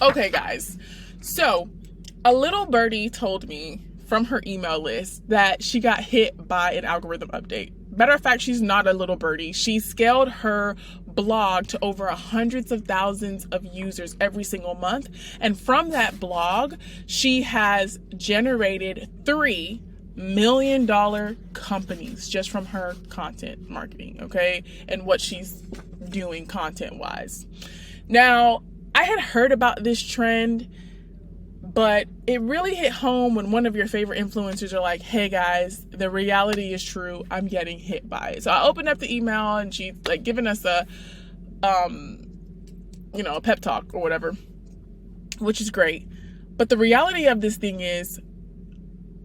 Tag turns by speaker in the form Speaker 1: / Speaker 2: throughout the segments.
Speaker 1: Okay, guys. So, a little birdie told me from her email list that she got hit by an algorithm update. Matter of fact, she's not a little birdie. She scaled her blog to over hundreds of thousands of users every single month. And from that blog, she has generated $3 million companies just from her content marketing, okay? And what she's doing content-wise. Now, I had heard about this trend, but it really hit home when one of your favorite influencers are like, hey guys, the reality is true. I'm getting hit by it. So I opened up the email and she's like giving us a pep talk or whatever, which is great. But the reality of this thing is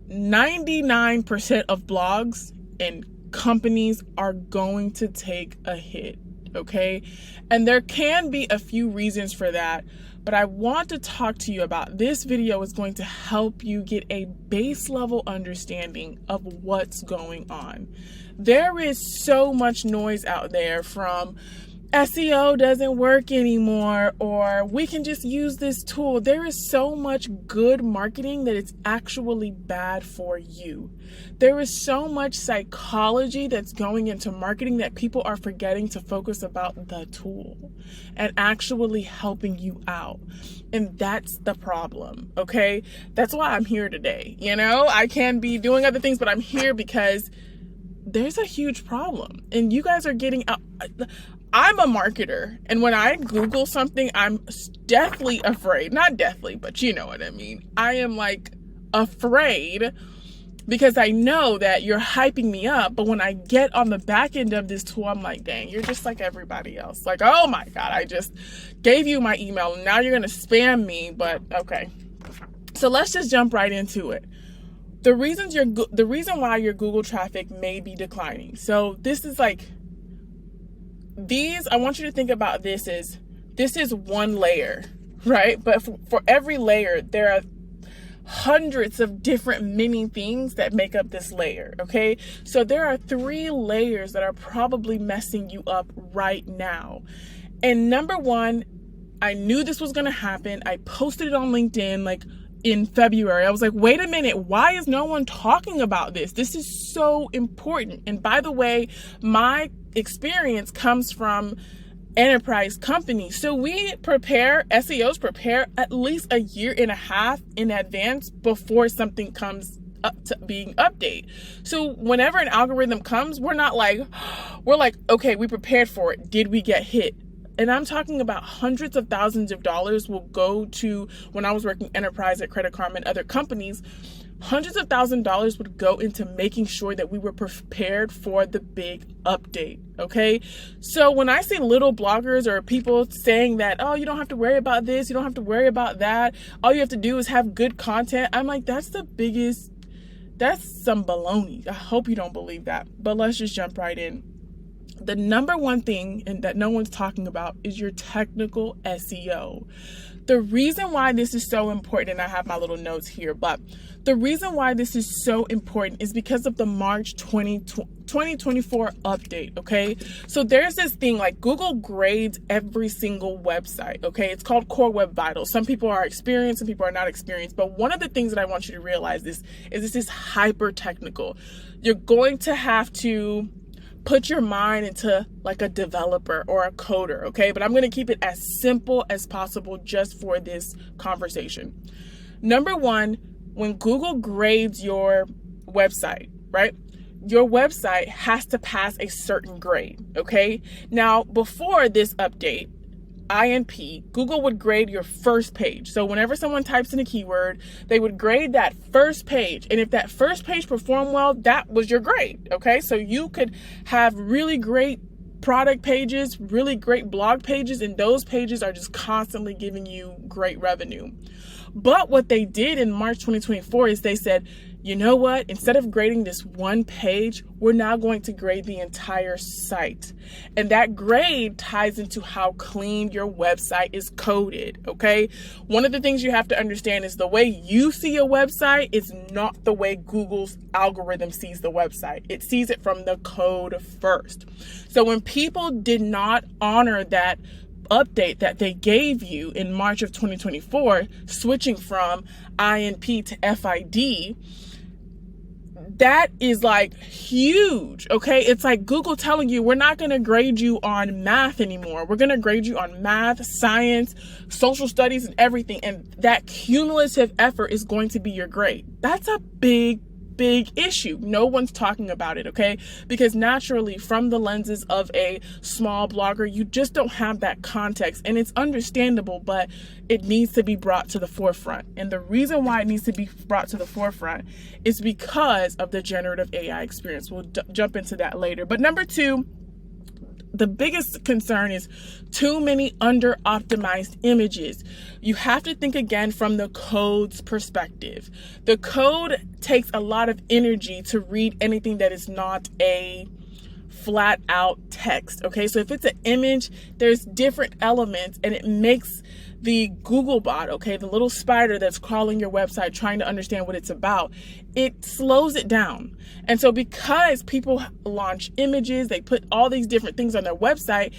Speaker 1: 99% of blogs and companies are going to take a hit. Okay. And there can be a few reasons for that, but I want to talk to you about this video is going to help you get a base level understanding of what's going on. There is so much noise out there from SEO doesn't work anymore, or we can just use this tool. There is so much good marketing that it's actually bad for you. There is so much psychology that's going into marketing that people are forgetting to focus about the tool and actually helping you out. And that's the problem, okay? That's why I'm here today. I can be doing other things, but I'm here because there's a huge problem and you guys are getting out. I'm a marketer, and when I Google something, I'm deathly afraid. Not deathly, but you know what I mean. I am afraid because I know that you're hyping me up, but when I get on the back end of this tool, I'm like, dang, you're just like everybody else. Like, oh my God, I just gave you my email and now you're going to spam me, but okay. So let's just jump right into it. The reason why your Google traffic may be declining. So this is I want you to think about this is one layer, right? But for every layer, there are hundreds of different mini things that make up this layer, okay? So there are 3 layers that are probably messing you up right now. And number one, I knew this was going to happen. I posted it on LinkedIn in February. I was like, wait a minute, why is no one talking about this? This is so important. And by the way, my experience comes from enterprise companies. So SEOs prepare at least a year and a half in advance before something comes up to being updated. So whenever an algorithm comes, we're like, okay, we prepared for it. Did we get hit? And I'm talking about hundreds of thousands of dollars will go to, when I was working enterprise at Credit Karma and other companies, hundreds of thousands of dollars would go into making sure that we were prepared for the big update. Okay. So when I see little bloggers or people saying that, oh, you don't have to worry about this, you don't have to worry about that, all you have to do is have good content, I'm like, that's some baloney. I hope you don't believe that. But let's just jump right in. The number one thing and that no one's talking about is your technical SEO. The reason why this is so important, and I have my little notes here, but the reason why this is so important is because of the March 2024 update, okay? So there's this thing Google grades every single website, okay? It's called Core Web Vitals. Some people are experienced, some people are not experienced, but one of the things that I want you to realize is this is hyper technical. You're going to have to put your mind into a developer or a coder, okay? But I'm going to keep it as simple as possible just for this conversation. Number one, when Google grades your website, right? Your website has to pass a certain grade, okay? Now, before this update, INP, Google would grade your first page. So whenever someone types in a keyword, they would grade that first page. And if that first page performed well, that was your grade, okay? So you could have really great product pages, really great blog pages, and those pages are just constantly giving you great revenue. But what they did in March 2024 is they said, you know what? Instead of grading this one page, we're now going to grade the entire site. And that grade ties into how clean your website is coded, okay? One of the things you have to understand is the way you see a website is not the way Google's algorithm sees the website. It sees it from the code first. So when people did not honor that update that they gave you in March of 2024, switching from INP to FID, that is like huge, okay? It's like Google telling you, we're not going to grade you on math anymore. We're going to grade you on math, science, social studies, and everything. And that cumulative effort is going to be your grade. That's a big issue. No one's talking about it, okay? Because naturally, from the lenses of a small blogger, you just don't have that context. And it's understandable, but it needs to be brought to the forefront. And the reason why it needs to be brought to the forefront is because of the generative AI experience. We'll jump into that later. But number two, the biggest concern is too many under-optimized images. You have to think again from the code's perspective. The code takes a lot of energy to read anything that is not a flat out text. Okay, so if it's an image, there's different elements, and it makes the Google bot, okay, the little spider that's crawling your website trying to understand what it's about, it slows it down. And so because people launch images, they put all these different things on their website,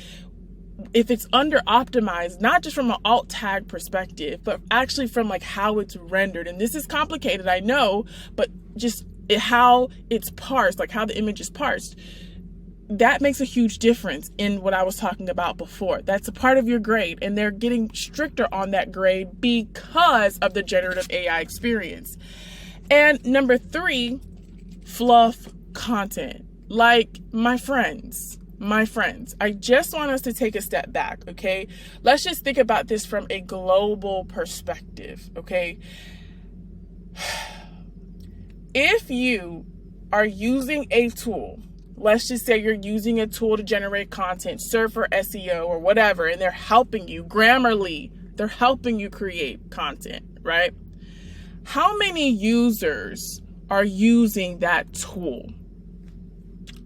Speaker 1: if it's under optimized, not just from an alt tag perspective, but actually from like how it's rendered, and this is complicated, I know, but just how it's parsed, like how the image is parsed, that makes a huge difference in what I was talking about before. That's a part of your grade, and they're getting stricter on that grade because of the generative AI experience. And number three, fluff content. Like my friends, I just want us to take a step back, okay? Let's just think about this from a global perspective, okay? If you are using a tool, let's just say you're using a tool to generate content, serve for SEO or whatever, and they're helping you, Grammarly, they're helping you create content, right? How many users are using that tool?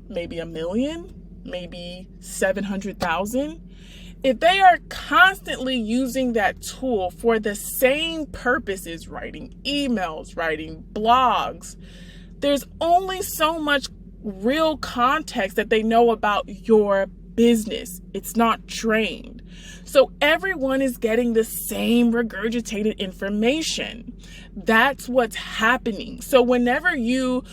Speaker 1: Maybe 1 million, maybe 700,000. If they are constantly using that tool for the same purposes, writing emails, writing blogs, there's only so much real context that they know about your business. It's not trained. So everyone is getting the same regurgitated information. That's what's happening. So whenever you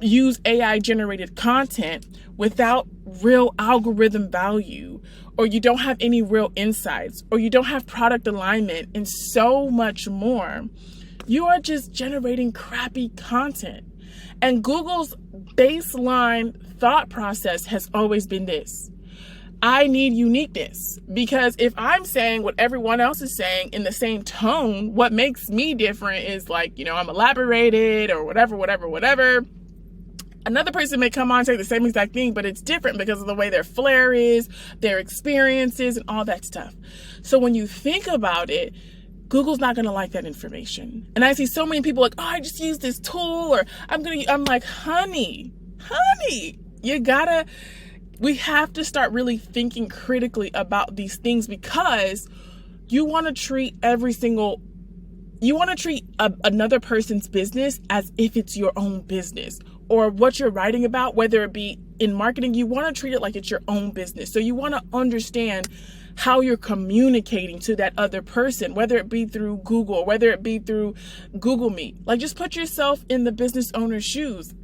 Speaker 1: use AI generated content without real algorithm value, or you don't have any real insights, or you don't have product alignment, and so much more, you are just generating crappy content. And Google's baseline thought process has always been this: I need uniqueness, because if I'm saying what everyone else is saying in the same tone, what makes me different is like, I'm elaborated or whatever. Another person may come on and say the same exact thing, but it's different because of the way their flair is, their experiences, and all that stuff. So when you think about it, Google's not going to like that information. And I see so many people like, I just use this tool, or I'm like, honey, we have to start really thinking critically about these things, because you want to treat another person's business as if it's your own business, or what you're writing about, whether it be in marketing, you want to treat it like it's your own business. So you want to understand how you're communicating to that other person, whether it be through Google, whether it be through Google Meet. Like, just put yourself in the business owner's shoes.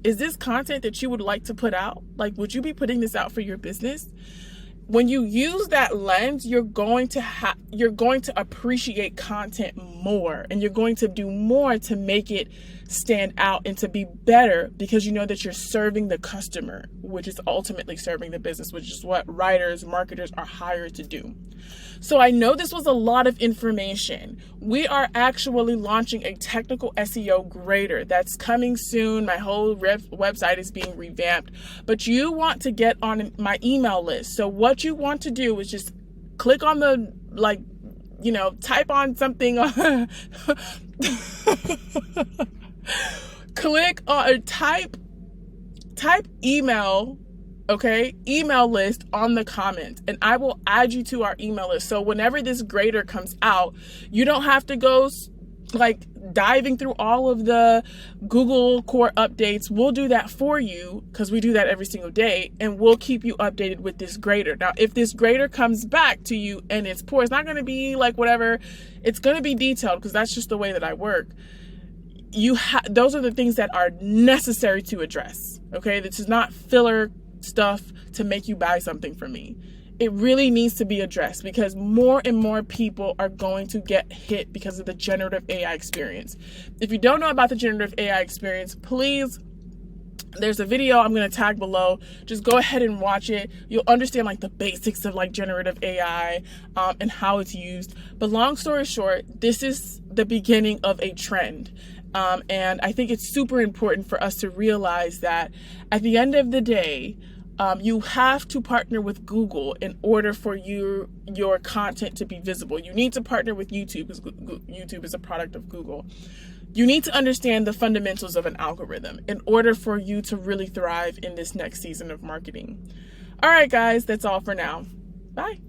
Speaker 1: Is this content that you would like to put out? Like, would you be putting this out for your business? When you use that lens, you're going to appreciate content more, and you're going to do more to make it stand out and to be better, because you know that you're serving the customer, which is ultimately serving the business, which is what writers, marketers are hired to do. So I know this was a lot of information. We are actually launching a technical SEO grader that's coming soon. My whole website is being revamped, but you want to get on my email list. So what you want to do is just click on the, type on something on click on or type email, okay, email list on the comments, and I will add you to our email list. So whenever this grader comes out, you don't have to go like diving through all of the Google core updates. We'll do that for you because we do that every single day, and we'll keep you updated with this grader. Now, if this grader comes back to you and it's poor, it's not going to be like whatever. It's going to be detailed because that's just the way that I work. Those are the things that are necessary to address. Okay, this is not filler stuff to make you buy something from me. It really needs to be addressed because more and more people are going to get hit because of the generative AI experience. If you don't know about the generative AI experience, please, there's a video I'm going to tag below. Just go ahead and watch it. You'll understand like the basics of like generative AI and how it's used. But long story short, this is the beginning of a trend. And I think it's super important for us to realize that at the end of the day, you have to partner with Google in order for your content to be visible. You need to partner with YouTube because YouTube is a product of Google. You need to understand the fundamentals of an algorithm in order for you to really thrive in this next season of marketing. All right, guys, that's all for now. Bye.